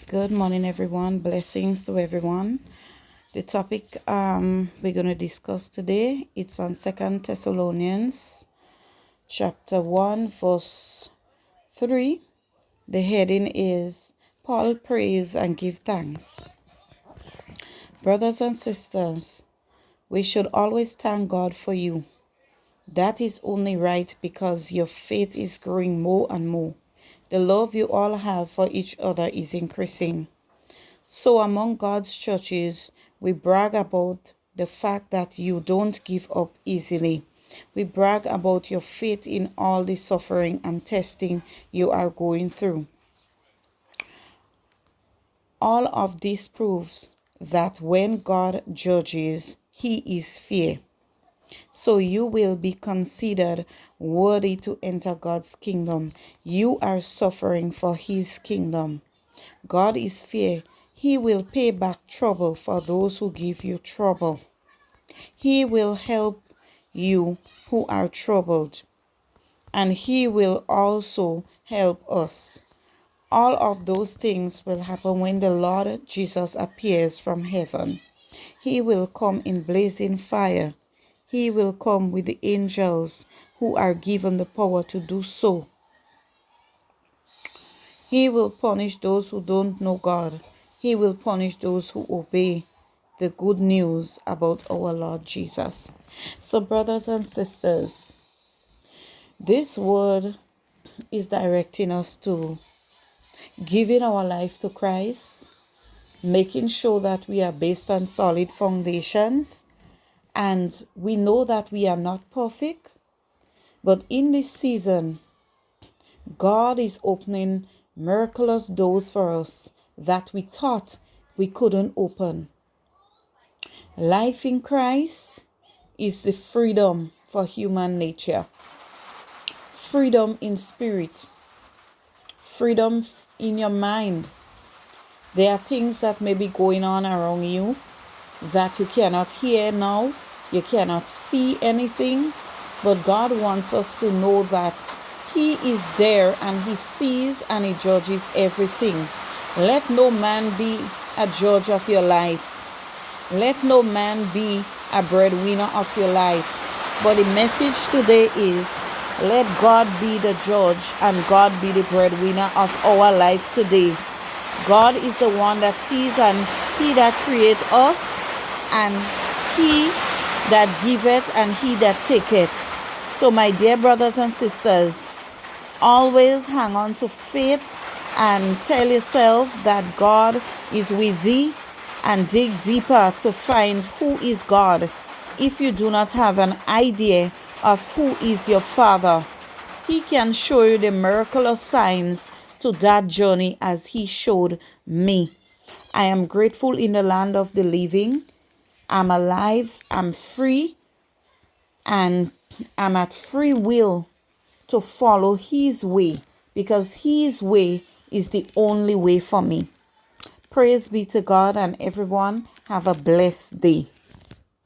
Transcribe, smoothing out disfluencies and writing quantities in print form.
Good morning, everyone. Blessings to everyone. The topic we're going to discuss today, it's on Second Thessalonians chapter 1 verse 3. The heading is Paul prays and give thanks. Brothers and sisters, we should always thank God for you. That is only right because your faith is growing more and more. The love you all have for each other is increasing. So among God's churches, we brag about the fact that you don't give up easily. We brag about your faith in all the suffering and testing you are going through. All of this proves that when God judges, He is fair. So you will be considered worthy to enter God's kingdom. You are suffering for His kingdom. God is fair. He will pay back trouble for those who give you trouble. He will help you who are troubled, and He will also help us. All of those things will happen when the Lord Jesus appears from heaven. He will come in blazing fire. He will come with the angels who are given the power to do so. He will punish those who don't know God. He will punish those who obey the good news about our Lord Jesus. So, brothers and sisters, this word is directing us to giving our life to Christ, making sure that we are based on solid foundations, and we know that we are not perfect. But in this season, God is opening miraculous doors for us that we thought we couldn't open. Life in Christ is the freedom for human nature, freedom in spirit, freedom in your mind. There are things that may be going on around you that you cannot hear now, you cannot see anything, but God wants us to know that He is there and He sees and He judges everything. Let no man be a judge of your life. Let no man be a breadwinner of your life. But the message today is, let God be the judge and God be the breadwinner of our life today. God is the one that sees, and He that creates us, and He that giveth and He that taketh. So my dear brothers and sisters, always hang on to faith and tell yourself that God is with thee, and dig deeper to find who is God. If you do not have an idea of who is your Father, He can show you the miraculous signs to that journey as He showed me. I am grateful in the land of the living. I'm alive, I'm free, and I'm at free will to follow His way, because His way is the only way for me. Praise be to God, and everyone have a blessed day.